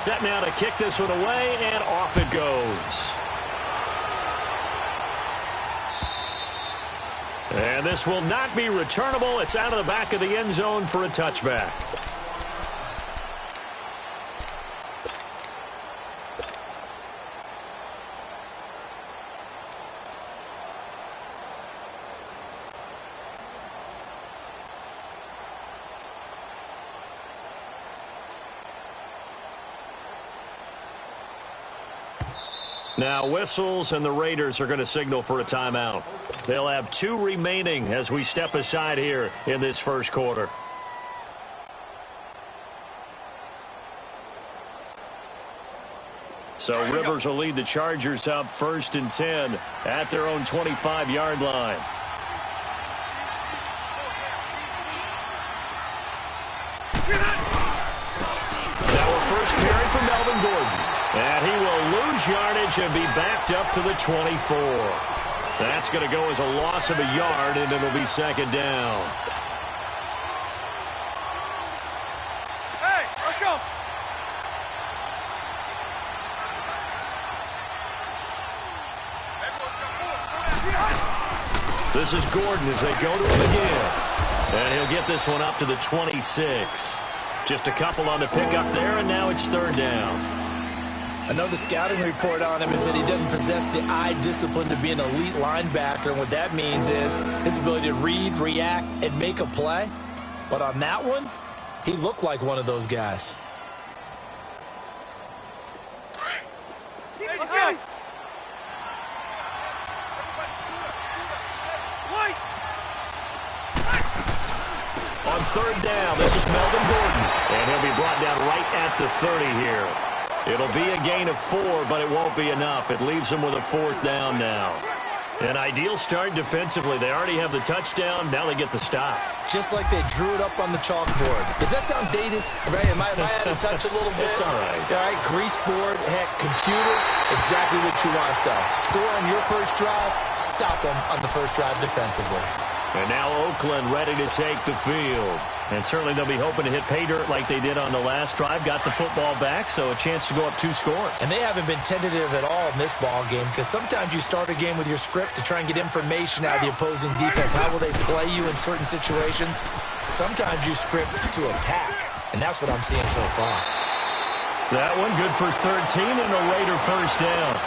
Set now to kick this one away, and off it goes. And this will not be returnable. It's out of the back of the end zone for a touchback. Now whistles, and the Raiders are going to signal for a timeout. They'll have 2 remaining as we step aside here in this first quarter. So Rivers will lead the Chargers up 1st and 10 at their own 25-yard line. Now a first carry for Melvin Gordon. And he will lose yardage and be backed up to the 24. That's going to go as a loss of a yard, and it'll be 2nd down. Hey, let's go. This is Gordon as they go to him again. And he'll get this one up to the 26. Just a couple on the pickup there, and now it's 3rd down. I know the scouting report on him is that he doesn't possess the eye discipline to be an elite linebacker, and what that means is his ability to read, react, and make a play. But on that one, he looked like one of those guys. On 3rd down, this is Melvin Gordon, and he'll be brought down right at the 30 here. It'll be a gain of 4, but it won't be enough. It leaves them with a 4th down now. An ideal start defensively. They already have the touchdown. Now they get the stop. Just like they drew it up on the chalkboard. Does that sound dated? Right? Am I out of touch a little bit? It's all right. All right, grease board, heck, computer, exactly what you want, though. Score on your first drive, stop them on the first drive defensively. And now Oakland ready to take the field. And certainly they'll be hoping to hit pay dirt like they did on the last drive. Got the football back, so a chance to go up 2 scores. And they haven't been tentative at all in this ball game, because sometimes you start a game with your script to try and get information out of the opposing defense. How will they play you in certain situations? Sometimes you script to attack, and that's what I'm seeing so far. That one good for 13 and a Raider 1st down.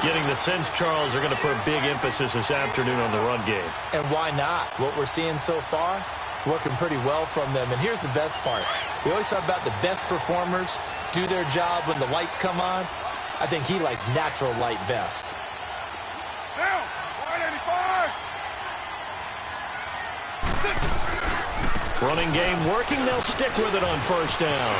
Getting the sense, Charles, are going to put a big emphasis this afternoon on the run game. And why not? What we're seeing so far, working pretty well from them. And here's the best part. We always talk about the best performers do their job when the lights come on. I think he likes natural light best. Down, 185. Running game working. They'll stick with it on 1st down.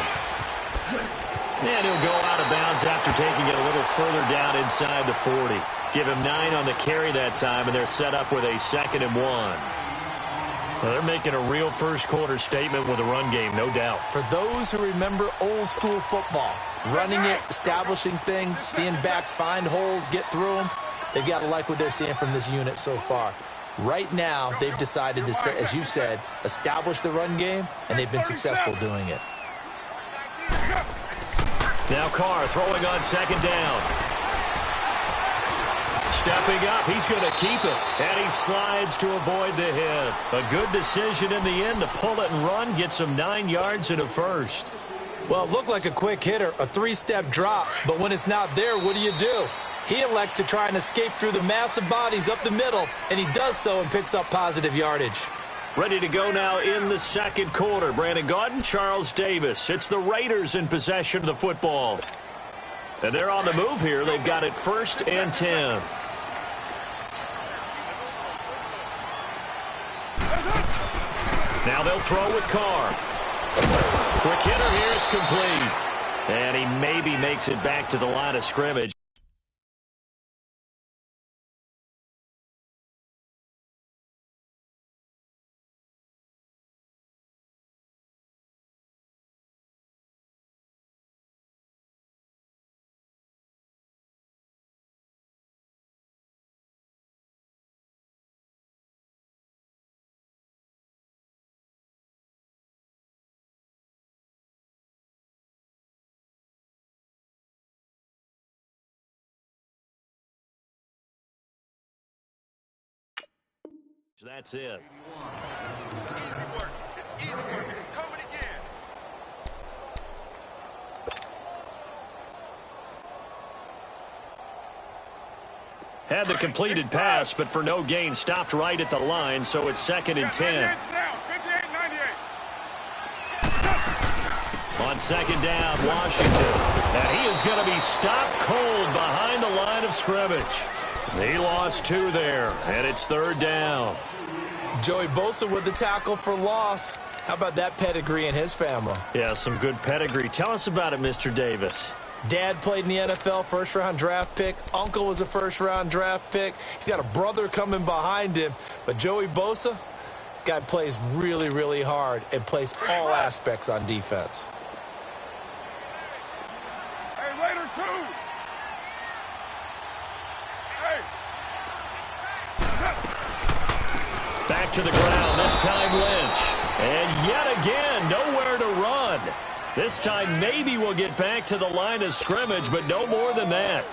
And he'll go out of bounds after taking it a little further down inside the 40. Give him 9 on the carry that time, and they're set up with a 2nd and 1. Well, they're making a real first quarter statement with a run game, no doubt. For those who remember old school football, running it, establishing things, seeing backs find holes, get through them, they've got to like what they're seeing from this unit so far. Right now, they've decided to, as you said, establish the run game, and they've been successful doing it. Now Carr throwing on 2nd down. Stepping up, he's going to keep it. And he slides to avoid the hit. A good decision in the end to pull it and run, gets him 9 yards and a 1st. Well, it looked like a quick hitter, a 3-step drop. But when it's not there, what do? He elects to try and escape through the massive bodies up the middle, and he does so and picks up positive yardage. Ready to go now in the 2nd quarter. Brandon Gaudin, Charles Davis. It's the Raiders in possession of the football. And they're on the move here. They've got it 1st and 10. Now they'll throw with Carr. Quick hitter here. It's complete. And he maybe makes it back to the line of scrimmage. That's it. Easy work. It's easy work. It's coming again. Had the completed pass, but for no gain, stopped right at the line, so it's 2nd and 10. On 2nd down, Washington. And he is going to be stopped cold behind the line of scrimmage. He lost 2 there, and it's 3rd down. Joey Bosa with the tackle for loss. How about that pedigree in his family? Yeah, some good pedigree. Tell us about it, Mr. Davis. Dad played in the NFL, first-round draft pick. Uncle was a first-round draft pick. He's got a brother coming behind him. But Joey Bosa, guy plays really, really hard and plays all aspects on defense. Hey, later, too. Hey. Back to the ground, this time Lynch. And yet again, nowhere to run. This time maybe we'll get back to the line of scrimmage, but no more than that.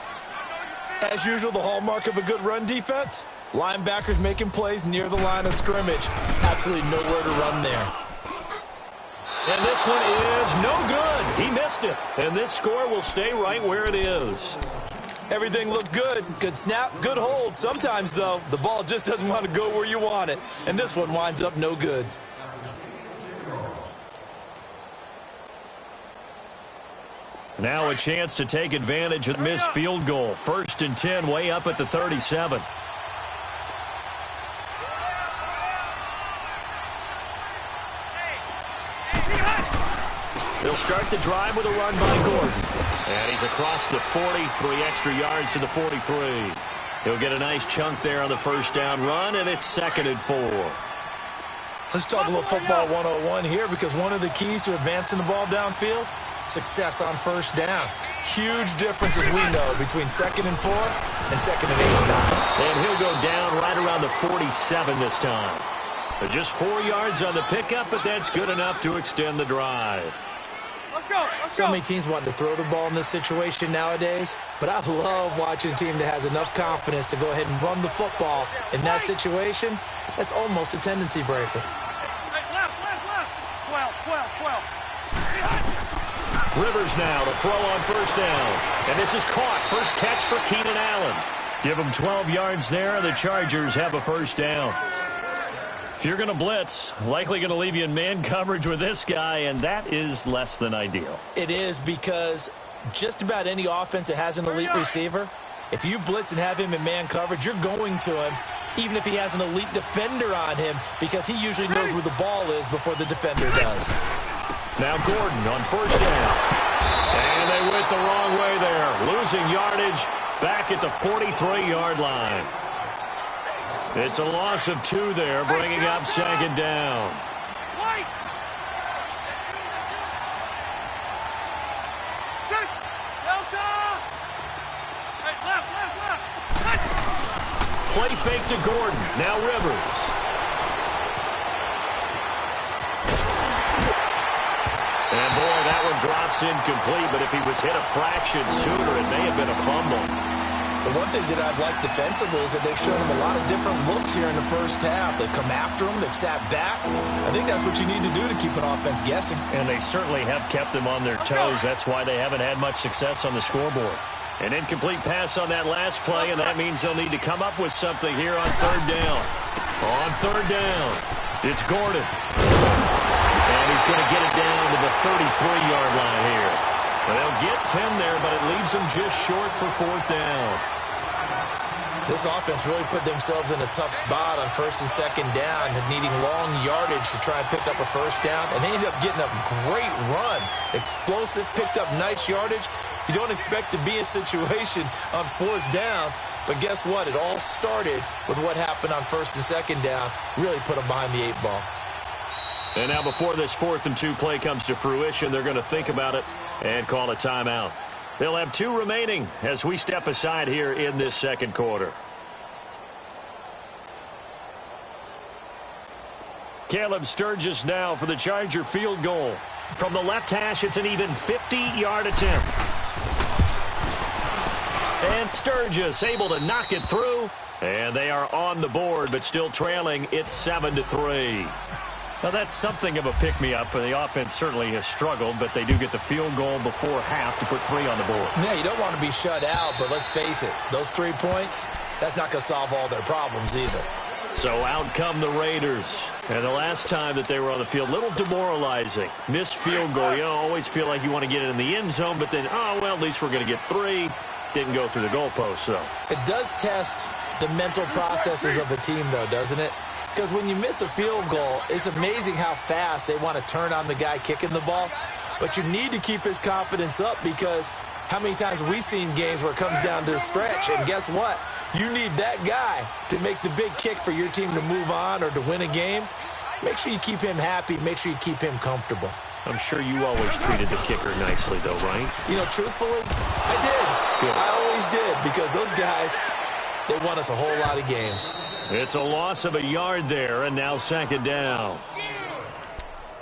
As usual, the hallmark of a good run defense, linebackers making plays near the line of scrimmage. Absolutely nowhere to run there. And this one is no good. He missed it. And this score will stay right where it is. Everything looked good. Good snap, good hold. Sometimes, though, the ball just doesn't want to go where you want it. And this one winds up no good. Now a chance to take advantage of the missed field goal. 1st and 10, way up at the 37. They'll start the drive with a run by Gordon. And he's across the 40, 3 extra yards to the 43. He'll get a nice chunk there on the 1st down run, and it's 2nd and 4. Let's talk a little football 101 here, because one of the keys to advancing the ball downfield, success on 1st down. Huge difference, as we know, between 2nd and 4 and 2nd and 8 and 9. And he'll go down right around the 47 this time. But just 4 yards on the pickup, but that's good enough to extend the drive. Let's go. So many teams want to throw the ball in this situation nowadays, but I love watching a team that has enough confidence to go ahead and run the football. In that situation, that's almost a tendency breaker. Hey, left. 12. Rivers now to throw on 1st down. And this is caught. First catch for Keenan Allen. Give him 12 yards there, and the Chargers have a 1st down. If you're going to blitz, likely going to leave you in man coverage with this guy, and that is less than ideal. It is, because just about any offense that has an elite receiver, if you blitz and have him in man coverage, you're going to him, even if he has an elite defender on him, because he usually knows where the ball is before the defender does. Now Gordon on 1st down. And they went the wrong way there. Losing yardage back at the 43-yard line. It's a loss of 2 there, bringing up 2nd down. Play fake to Gordon. Now Rivers. And boy, that one drops incomplete, but if he was hit a fraction sooner, it may have been a fumble. The one thing that I've liked defensively is that they've shown him a lot of different looks here in the 1st half. They've come after him. They've sat back. I think that's what you need to do to keep an offense guessing. And they certainly have kept them on their toes. That's why they haven't had much success on the scoreboard. An incomplete pass on that last play, and that means they'll need to come up with something here on 3rd down. On 3rd down, it's Gordon. And he's going to get it down to the 33-yard line here. They'll get 10 there, but it leaves them just short for 4th down. This offense really put themselves in a tough spot on 1st and 2nd down, needing long yardage to try and pick up a 1st down, and they ended up getting a great run. Explosive, picked up nice yardage. You don't expect to be in a situation on 4th down, but guess what? It all started with what happened on 1st and 2nd down. Really put them behind the 8 ball. And now before this 4th and 2 play comes to fruition, they're going to think about it and call a timeout. They'll have 2 remaining as we step aside here in this 2nd quarter. Caleb Sturgis now for the Charger field goal. From the left hash, it's an even 50-yard attempt. And Sturgis able to knock it through. And they are on the board, but still trailing. It's 7-3. Now, that's something of a pick-me-up. The offense certainly has struggled, but they do get the field goal before half to put 3 on the board. Yeah, you don't want to be shut out, but let's face it, those 3 points, that's not going to solve all their problems either. So out come the Raiders. And the last time that they were on the field, a little demoralizing. Missed field goal. You always feel like you want to get it in the end zone, but then, oh, well, at least we're going to get 3. Didn't go through the goalpost, though. It does test the mental processes of a team, though, doesn't it? Because when you miss a field goal, it's amazing how fast they want to turn on the guy kicking the ball. But you need to keep his confidence up, because how many times have we seen games where it comes down to a stretch, and guess what? You need that guy to make the big kick for your team to move on or to win a game. Make sure you keep him happy. Make sure you keep him comfortable. I'm sure you always treated the kicker nicely, though, right? You know, truthfully, I did. Good. I always did, because those guys, they won us a whole lot of games. It's a loss of a yard there, and now 2nd down.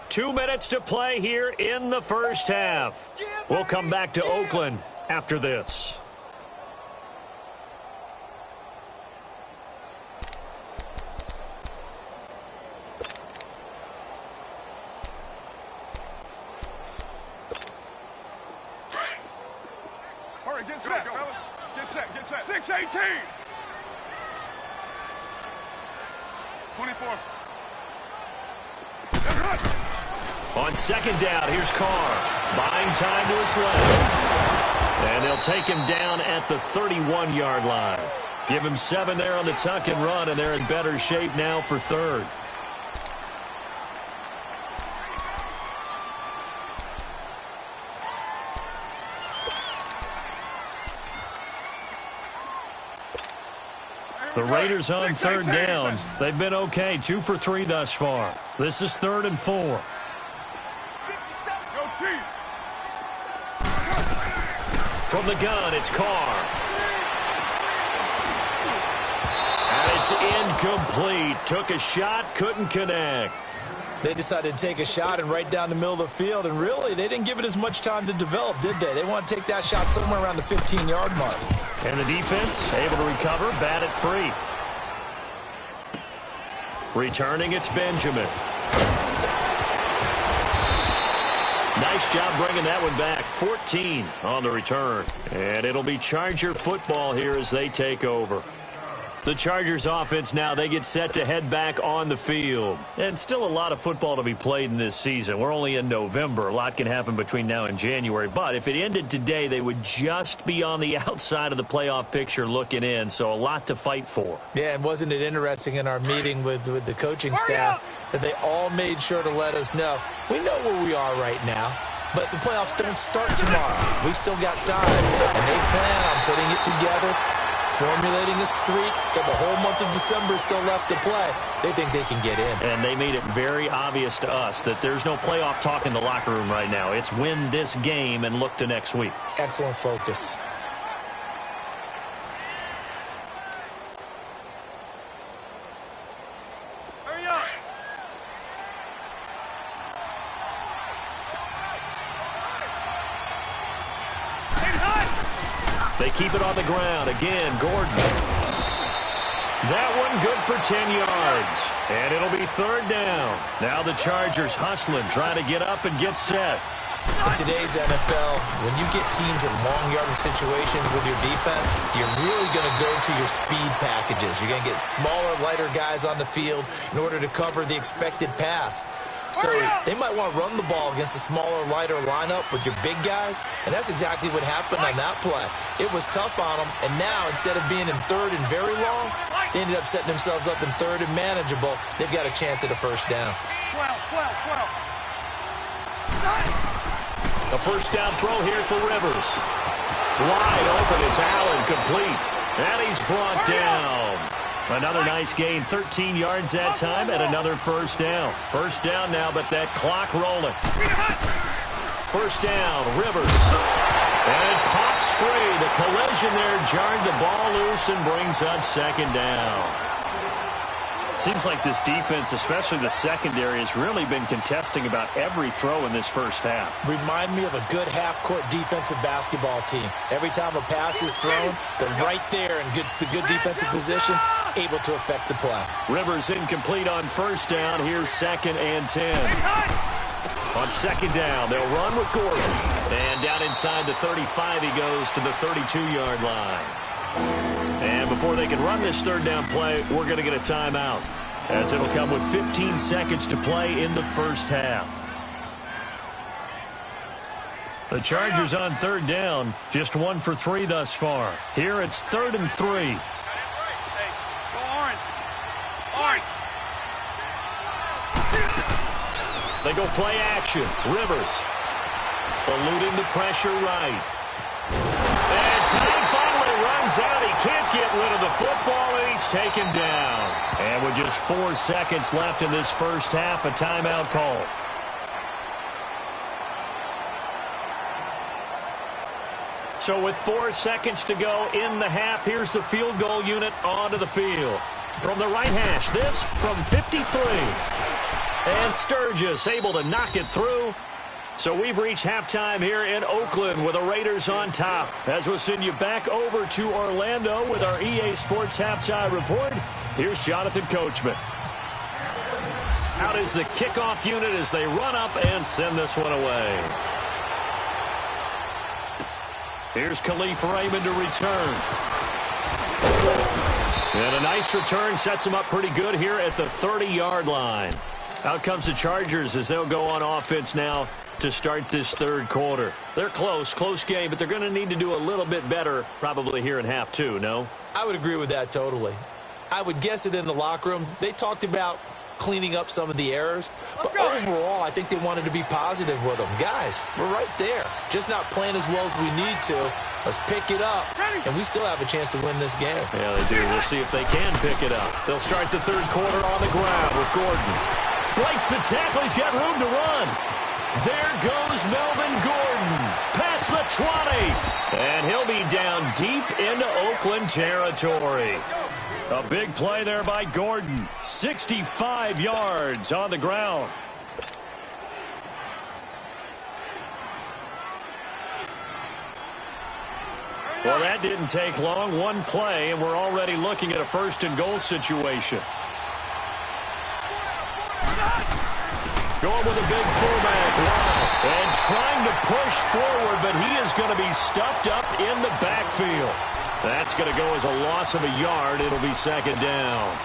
2 minutes to play here in the first half. We'll come back to Oakland after this. Hurry, get set, fellas. Get set. 6-18. 24. On 2nd down, here's Carr. Buying time to his left. And they'll take him down at the 31-yard line. Give him 7 there on the tuck and run, and they're in better shape now for 3rd. The Raiders on 3rd down. They've been okay, 2 for 3 thus far. This is 3rd and 4. Go, Chief. From the gun, it's Carr. And it's incomplete. Took a shot, couldn't connect. They decided to take a shot and right down the middle of the field, and really, they didn't give it as much time to develop, did they? They want to take that shot somewhere around the 15-yard mark. And the defense able to recover, bat it free. Returning, it's Benjamin. Nice job bringing that one back. 14 on the return. And it'll be Charger football here as they take over. The Chargers offense now, they get set to head back on the field. And still a lot of football to be played in this season. We're only in November. A lot can happen between now and January. But if it ended today, they would just be on the outside of the playoff picture looking in. So a lot to fight for. Yeah, and wasn't it interesting in our meeting with the coaching staff that they all made sure to let us know, we know where we are right now, but the playoffs don't start tomorrow. We still got time, and they plan on putting it together, formulating a streak, got the whole month of December still left to play. They think they can get in. And they made it very obvious to us that there's no playoff talk in the locker room right now. It's win this game and look to next week. Excellent focus. Hurry up. They keep it on the ground. Again, Gordon. That one good for 10 yards. And it'll be 3rd down. Now the Chargers hustling, trying to get up and get set. In today's NFL, when you get teams in long yardage situations with your defense, you're really going to go to your speed packages. You're going to get smaller, lighter guys on the field in order to cover the expected pass. So they might want to run the ball against a smaller, lighter lineup with your big guys, and that's exactly what happened on that play. It was tough on them, and now instead of being in 3rd and very long, they ended up setting themselves up in 3rd and manageable. They've got a chance at a 1st down. 12. A 1st down throw here for Rivers. Wide open, it's Allen, complete. And he's brought down. Another nice gain, 13 yards that time, and another 1st down. 1st down now, but that clock rolling. 1st down, Rivers. And it pops free. The collision there jarred the ball loose and brings up 2nd down. Seems like this defense, especially the secondary, has really been contesting about every throw in this first half. Remind me of a good half-court defensive basketball team. Every time a pass is thrown, they're right there in good defensive position, able to affect the play. Rivers incomplete on first down. Here's 2nd and 10. On 2nd down, they'll run with Gordon. And down inside the 35, he goes to the 32-yard line. And before they can run this 3rd down play, we're going to get a timeout, as it'll come with 15 seconds to play in the first half. The Chargers on 3rd down, just 1 for 3 thus far. Here it's 3rd and 3. Hey, go orange. Orange. They go play action. Rivers eluding the pressure right. And time finally runs out. He can't get rid of the football, and he's taken down. And with just 4 seconds left in this first half, a timeout call. So with 4 seconds to go in the half, here's the field goal unit onto the field. From the right hash, this from 53. And Sturgis able to knock it through. So we've reached halftime here in Oakland with the Raiders on top. As we'll send you back over to Orlando with our EA Sports Halftime Report, here's Jonathan Coachman. Out is the kickoff unit as they run up and send this one away. Here's Khalif Raymond to return. And a nice return sets him up pretty good here at the 30-yard line. Out comes the Chargers as they'll go on offense now to start this 3rd quarter. They're close game, but they're going to need to do a little bit better probably here in half 2, no? I would agree with that totally. I would guess it in the locker room. They talked about cleaning up some of the errors, but overall, I think they wanted to be positive with them. Guys, we're right there. Just not playing as well as we need to. Let's pick it up, and we still have a chance to win this game. Yeah, they do. We'll see if they can pick it up. They'll start the 3rd quarter on the ground with Gordon. Breaks the tackle. He's got room to run. There goes Melvin Gordon. Past the 20. And he'll be down deep into Oakland territory. A big play there by Gordon. 65 yards on the ground. Well, that didn't take long. 1 play, and we're already looking at a 1st and goal situation. Going with a big fullback. Wow. And trying to push forward, but he is going to be stuffed up in the backfield. That's going to go as a loss of a yard. It'll be 2nd down.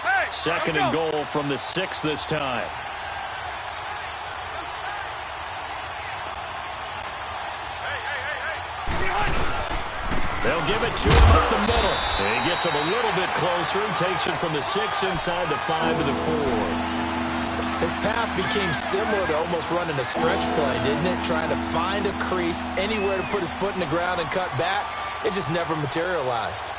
Hey, 2nd and goal from the 6 this time. They'll give it to him up the middle. And he gets him a little bit closer and takes it from the 6 inside the 5 to the 4. His path became similar to almost running a stretch play, didn't it? Trying to find a crease, anywhere to put his foot in the ground and cut back. It just never materialized.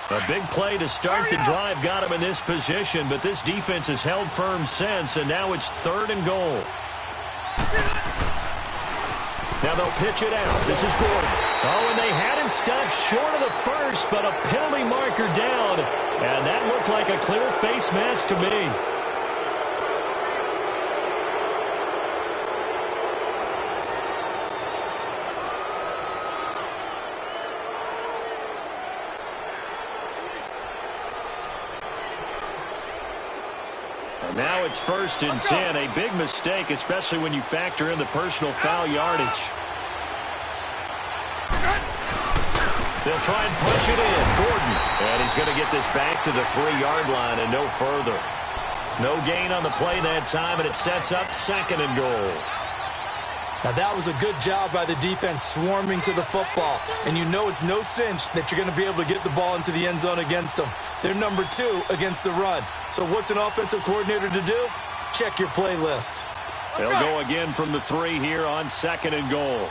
A big play to start the drive got him in this position, but this defense has held firm since, and now it's 3rd and goal. Now they'll pitch it out. This is Gordon. Oh, and they had him stopped short of the 1st, but a penalty marker down. And that looked like a clear face mask to me. Now it's 1st and 10. A big mistake, especially when you factor in the personal foul yardage. They'll try and punch it in. Gordon. And he's going to get this back to the 3-yard line and no further. No gain on the play that time, and it sets up 2nd and goal. Now, that was a good job by the defense swarming to the football. And you know it's no cinch that you're going to be able to get the ball into the end zone against them. They're number 2 against the run. So what's an offensive coordinator to do? Check your playlist. They'll go again from the 3 here on 2nd and goal.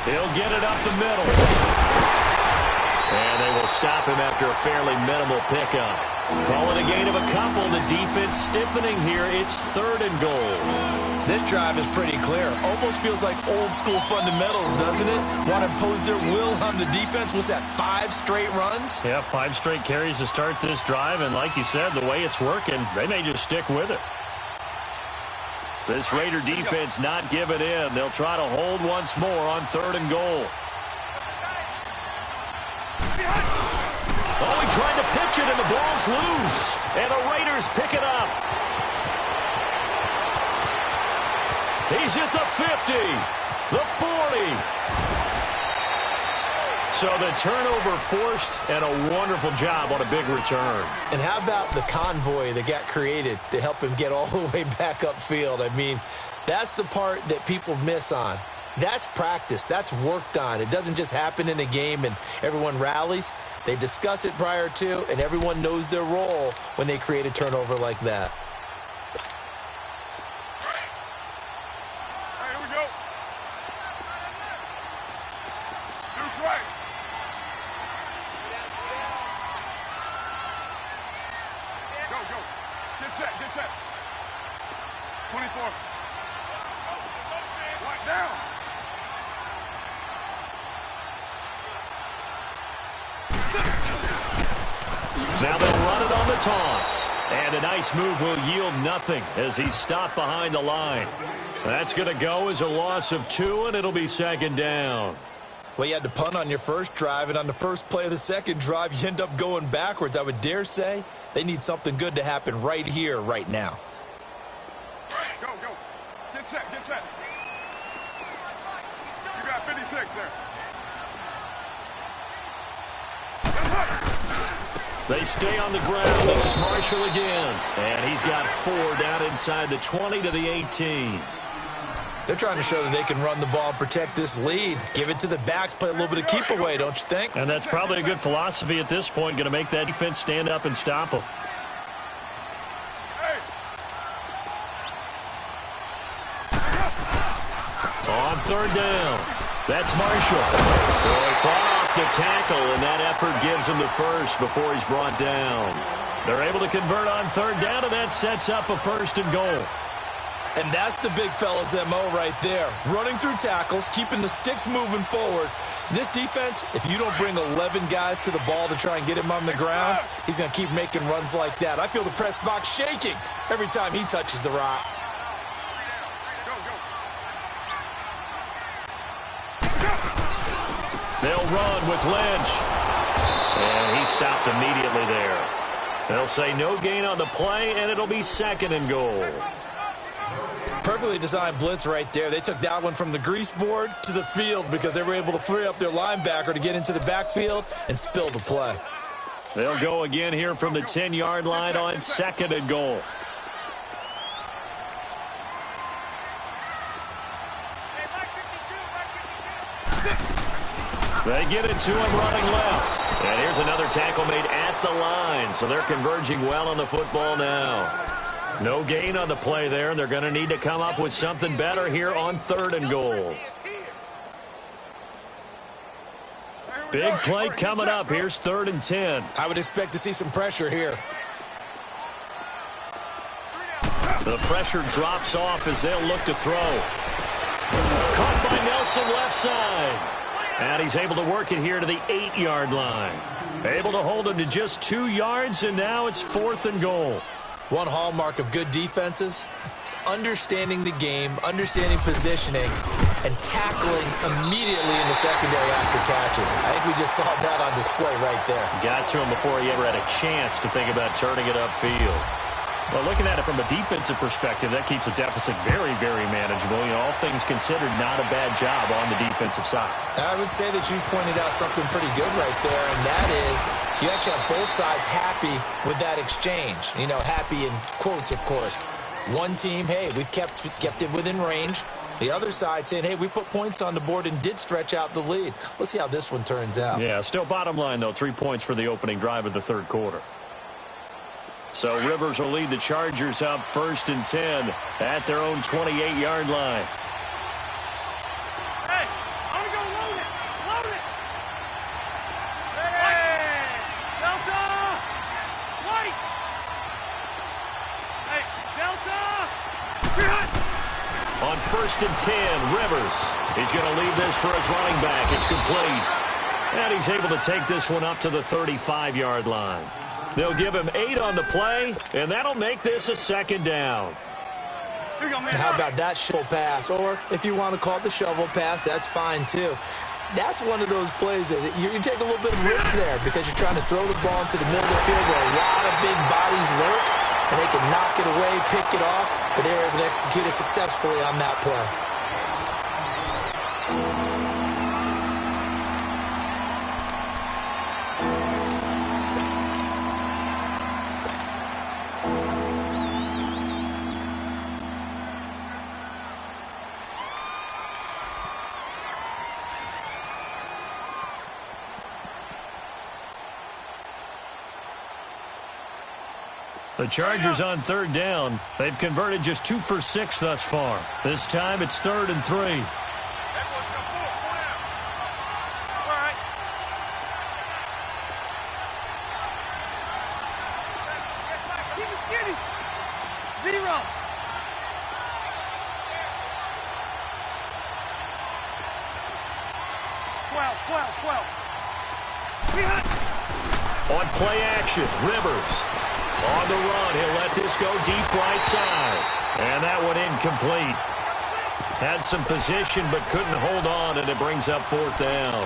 He'll get it up the middle. And they will stop him after a fairly minimal pickup. Call it a gain of a couple. The defense stiffening here. It's 3rd and goal. This drive is pretty clear. Almost feels like old school fundamentals, doesn't it? Want to impose their will on the defense. Was that 5 straight runs? Yeah, 5 straight carries to start this drive. And like you said, the way it's working, they may just stick with it. This Raider defense not giving in. They'll try to hold once more on 3rd and goal. Oh, he tried to pitch it, and the ball's loose. And the Raiders pick it up. He's at the 50, the 40. So the turnover forced, and a wonderful job on a big return. And how about the convoy that got created to help him get all the way back upfield? I mean, that's the part that people miss on. That's practice. That's worked on. It doesn't just happen in a game and everyone rallies. They discuss it prior to, and everyone knows their role when they create a turnover like that. Hey, here we go. Deuce right. Go, go. Get set, get set. 24. Right down. Now they'll run it on the toss. And a nice move will yield nothing as he's stopped behind the line. That's going to go as a loss of 2, and it'll be 2nd down. Well, you had to punt on your first drive, and on the first play of the second drive, you end up going backwards. I would dare say they need something good to happen right here, right now. Go, go. Get set, get set. You got 56 there. They stay on the ground. This is Marshall again. And he's got 4 down inside the 20 to the 18. They're trying to show that they can run the ball and protect this lead. Give it to the backs, play a little bit of keep away, don't you think? And that's probably a good philosophy at this point. Going to make that defense stand up and stop them. On 3rd down. That's Marshall. So he fought off the tackle, and that effort gives him the first before he's brought down. They're able to convert on 3rd down, and that sets up a 1st and goal. And that's the big fella's MO right there. Running through tackles, keeping the sticks moving forward. This defense, if you don't bring 11 guys to the ball to try and get him on the ground, he's going to keep making runs like that. I feel the press box shaking every time he touches the rock. They'll run with Lynch. And he stopped immediately there. They'll say no gain on the play, and it'll be 2nd and goal. Perfectly designed blitz right there. They took that one from the grease board to the field because they were able to free up their linebacker to get into the backfield and spill the play. They'll go again here from the 10-yard line on 2nd and goal. They get it to him running left. And here's another tackle made at the line. So they're converging well on the football now. No gain on the play there. They're going to need to come up with something better here on 3rd and goal. Big play coming up. Here's 3rd and 10. I would expect to see some pressure here. The pressure drops off as they'll look to throw. Caught by Nelson left side. And he's able to work it here to the 8-yard line. Able to hold him to just 2 yards, and now it's 4th and goal. One hallmark of good defenses is understanding the game, understanding positioning, and tackling immediately in the secondary after catches. I think we just saw that on display right there. Got to him before he ever had a chance to think about turning it upfield. Well, looking at it from a defensive perspective, that keeps the deficit very, very manageable. You know, all things considered, not a bad job on the defensive side. I would say that you pointed out something pretty good right there, and that is you actually have both sides happy with that exchange. You know, happy in quotes, of course. One team, hey, we've kept it within range. The other side saying, hey, we put points on the board and did stretch out the lead. Let's see how this one turns out. Yeah, still bottom line, though, 3 points for the opening drive of the 3rd quarter. So Rivers will lead the Chargers up 1st and 10 at their own 28-yard line. Hey, I'm going to go first and 10. Rivers. He's going to leave this for his running back. It's complete. And he's able to take this one up to the 35-yard line. They'll give him 8 on the play, and that'll make this a second down. How about that shovel pass? Or if you want to call it the shovel pass, that's fine too. That's one of those plays that you take a little bit of risk there because you're trying to throw the ball into the middle of the field where a lot of big bodies lurk, and they can knock it away, pick it off, but they were able to execute it successfully on that play. The Chargers on third down. They've converted just 2 for 6 thus far. This time it's 3rd and 3. On play action, Rivers. On the run, he'll let this go deep right side. And that one incomplete. Had some position but couldn't hold on, and it brings up 4th down.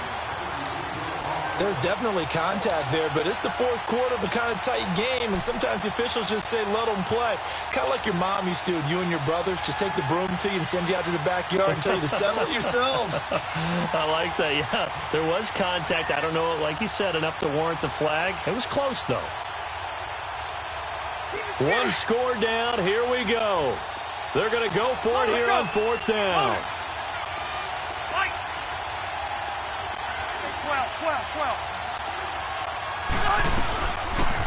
There's definitely contact there, but it's the 4th quarter of a kind of tight game, and sometimes the officials just say let them play. Kind of like your mom used to with you and your brothers. Just take the broom to you and send you out to the backyard and tell you to settle it yourselves. I like that, yeah. There was contact. I don't know, like you said, enough to warrant the flag. It was close, though. One score down. Here we go. They're going to go for it here on 4th down. 12.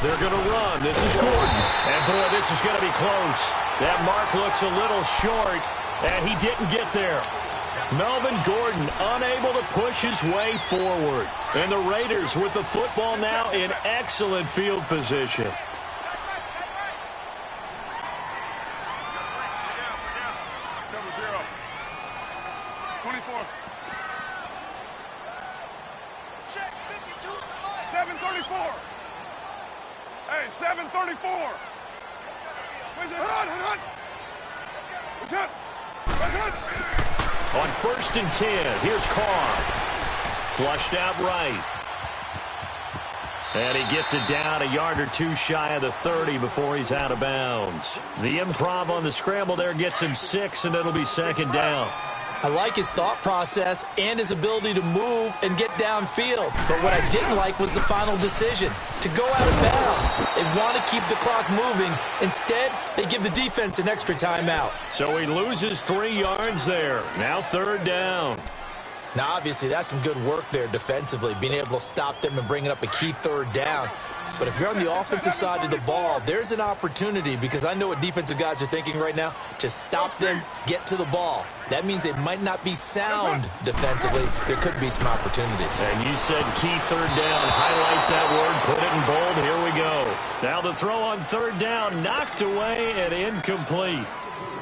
They're going to run. This is Gordon. And, boy, this is going to be close. That mark looks a little short, and he didn't get there. Melvin Gordon unable to push his way forward. And the Raiders with the football now in excellent field position. On 1st and 10, here's Carr. Flushed out right. And he gets it down a yard or 2 shy of the 30 before he's out of bounds. The improv on the scramble there gets him 6, and it'll be 2nd down. I like his thought process and his ability to move and get downfield. But what I didn't like was the final decision, to go out of bounds. They want to keep the clock moving. Instead, they give the defense an extra timeout. So he loses 3 yards there. Now 3rd down. Now, obviously, that's some good work there defensively, being able to stop them and bringing up a key 3rd down. But if you're on the offensive side of the ball, there's an opportunity, because I know what defensive guys are thinking right now, to stop them, get to the ball. That means they might not be sound defensively. There could be some opportunities. And you said key 3rd down. Highlight that word, put it in bold. Here we go. Now the throw on 3rd down, knocked away and incomplete.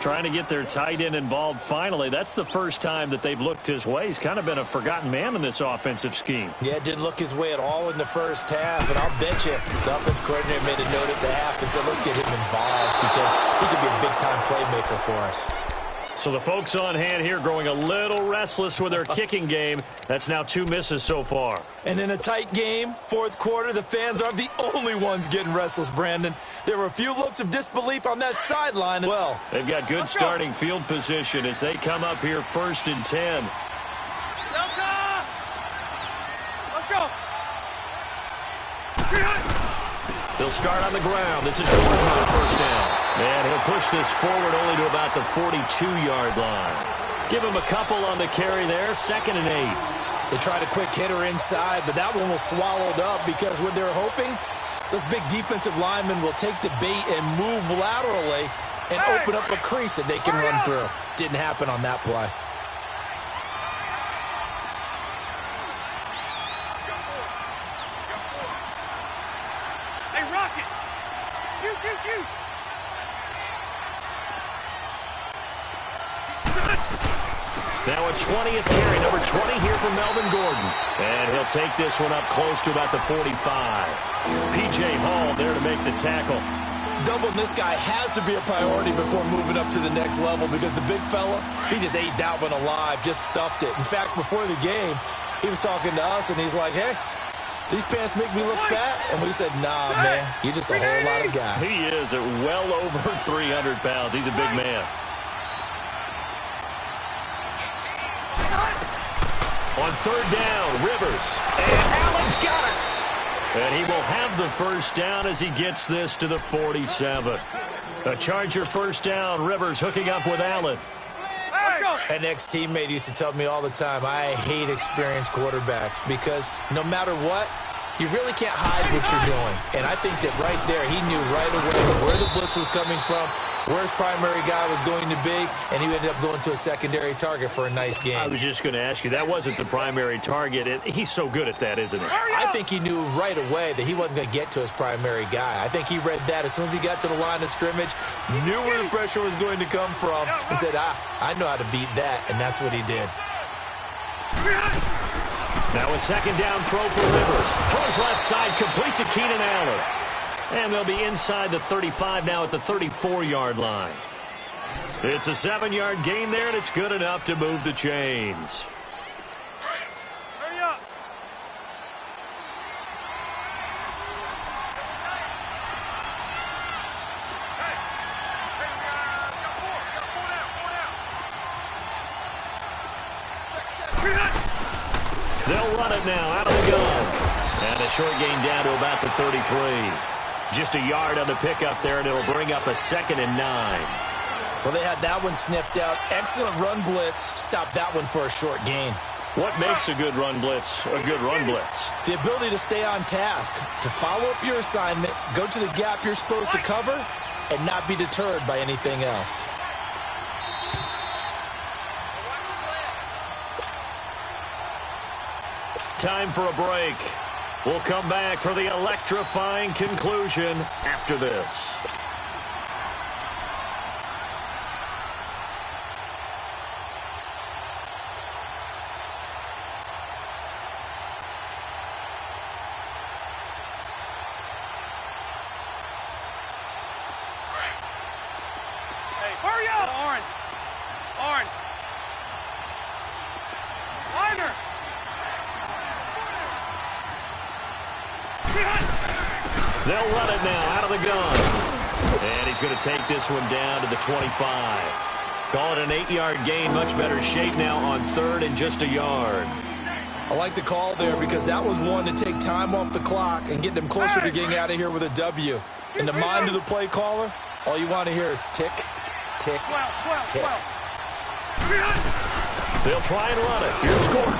Trying to get their tight end involved finally. That's the first time that they've looked his way. He's kind of been a forgotten man in this offensive scheme. Yeah, it didn't look his way at all in the first half, and I'll bet you the offense coordinator made a note at the half and said, let's get him involved because he could be a big-time playmaker for us. So the folks on hand here growing a little restless with their kicking game. That's now 2 misses so far. And in a tight game, 4th quarter, the fans aren't the only ones getting restless, Brandon. There were a few looks of disbelief on that sideline as well. They've got good starting field position as they come up here 1st and 10. Let's go. They'll start on the ground. This is Gordon for the 1st down. And he'll push this forward only to about the 42-yard line. Give him a couple on the carry there. 2nd and 8. They tried a quick hitter inside, but that one was swallowed up because what they're hoping, those big defensive linemen will take the bait and move laterally and open up a crease that they can run through. Didn't happen on that play. Hey, Rocket! You! Now a 20th carry, number 20 here for Melvin Gordon. And he'll take this one up close to about the 45. P.J. Hall there to make the tackle. Doubling this guy has to be a priority before moving up to the next level because the big fella, he just ate that one alive, just stuffed it. In fact, before the game, he was talking to us, and he's like, hey, these pants make me look fat? And we said, nah, man, you're just a whole lot of guy. He is at well over 300 pounds. He's a big man. On third down, Rivers. And Allen's got it. And he will have the first down as he gets this to the 47. A Charger first down. Rivers hooking up with Allen. An ex-teammate used to tell me all the time, I hate experienced quarterbacks because no matter what, you really can't hide what you're doing. And I think that right there, he knew right away where the blitz was coming from, where his primary guy was going to be, and he ended up going to a secondary target for a nice game. I was just going to ask you, that wasn't the primary target. He's so good at that, isn't he? I think he knew right away that he wasn't going to get to his primary guy. I think he read that as soon as he got to the line of scrimmage, knew where the pressure was going to come from, and said, I know how to beat that, and that's what he did. Now a second down throw for Rivers. Throws left side, complete to Keenan Allen. And they'll be inside the 35 now at the 34-yard line. It's a 7-yard gain there, and it's good enough to move the chains. Hurry up. Hey, we got four. Four down. Check. They'll run it now out of the gun. And a short gain down to about the 33. Just a yard on the pickup there, and it'll bring up a 2nd and 9. Well, they had that one sniffed out. Excellent run blitz. Stopped that one for a short gain. What makes a good run blitz a good run blitz? The ability to stay on task, to follow up your assignment, go to the gap you're supposed to cover, and not be deterred by anything else. Time for a break. We'll come back for the electrifying conclusion after this. Hey, hurry up! Orange. Orange. Liner. They'll run it now out of the gun. And he's going to take this one down to the 25. Call it an 8-yard gain. Much better shape now on 3rd and just a yard. I like the call there because that was one to take time off the clock and get them closer to getting out of here with a W. In the mind of the play caller, all you want to hear is tick, tick, tick. They'll try and run it. Here's Gordon.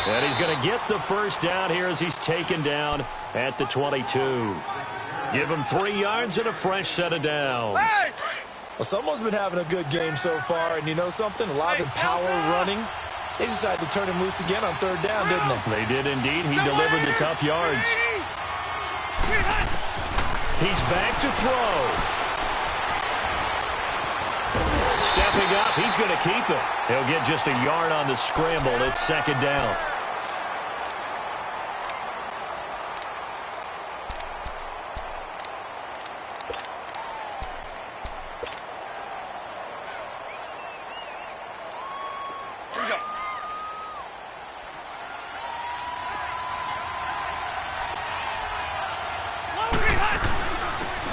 And he's going to get the first down here as he's taken down at the 22. Give him 3 yards and a fresh set of downs. Well, someone's been having a good game so far, and you know something? A lot of power running. They decided to turn him loose again on 3rd down, didn't they? They did indeed. He delivered the tough yards. He's back to throw. Stepping up, he's going to keep it. He'll get just a yard on the scramble. It's 2nd down.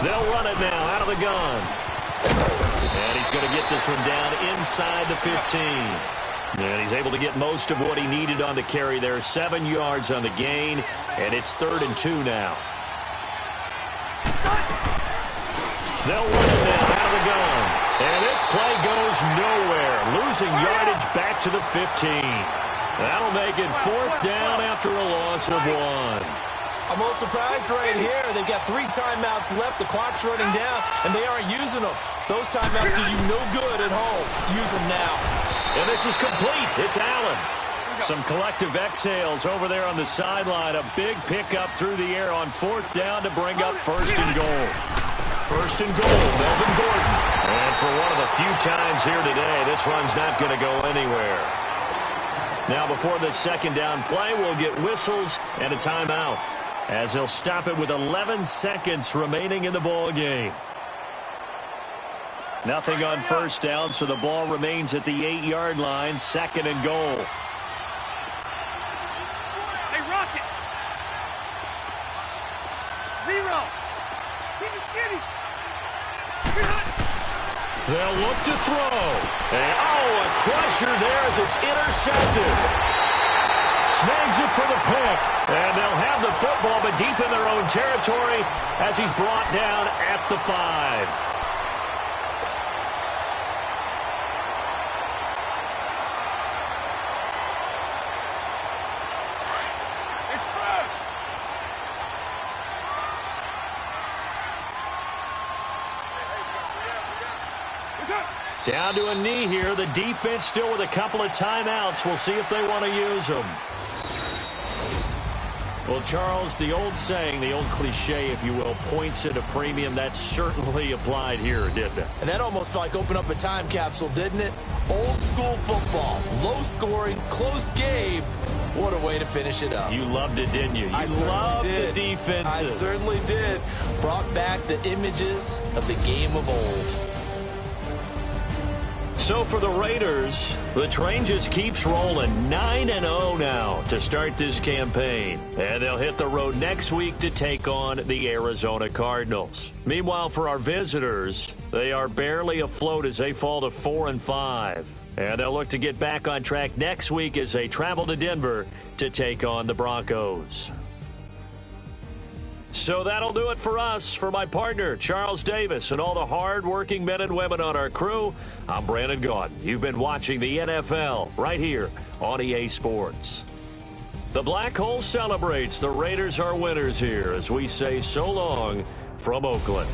They'll run it now out of the gun. And he's going to get this one down inside the 15. And he's able to get most of what he needed on the carry there. 7 yards on the gain, and it's 3rd and 2 now. They'll run it now out of the gun. And this play goes nowhere. Losing yardage back to the 15. That'll make it 4th down after a loss of 1. I'm a little surprised right here. They've got 3 timeouts left. The clock's running down, and they aren't using them. Those timeouts do you no good at home. Use them now. And this is complete. It's Allen. Some collective exhales over there on the sideline. A big pickup through the air on 4th down to bring up 1st and goal. First and goal, Melvin Gordon. And for one of the few times here today, this run's not going to go anywhere. Now, before the second down play, we'll get whistles and a timeout, as they'll stop it with 11 seconds remaining in the ball game. Nothing on first down, so the ball remains at the 8-yard line, second and goal. Hey, Rocket. Zero. Keep it skinny. They'll look to throw. And, a crusher there as it's intercepted. Snags it for the pick. And they'll have the football, but deep in their own territory as he's brought down at the 5. Down to a knee here. The defense still with a couple of timeouts. We'll see if they want to use them. Well, Charles, the old saying, the old cliche, if you will, points at a premium, that certainly applied here, didn't it? And that almost felt like open up a time capsule, didn't it? Old school football, low scoring, close game. What a way to finish it up. You loved it, didn't you? I loved did. The defenses. I certainly did. Brought back the images of the game of old. So for the Raiders, the train just keeps rolling. 9-0 now to start this campaign. And they'll hit the road next week to take on the Arizona Cardinals. Meanwhile, for our visitors, they are barely afloat as they fall to 4-5. And they'll look to get back on track next week as they travel to Denver to take on the Broncos. So that'll do it for us. For my partner, Charles Davis, and all the hard-working men and women on our crew, I'm Brandon Gaudin. You've been watching the NFL right here on EA Sports. The Black Hole celebrates. The Raiders are winners here as we say so long from Oakland.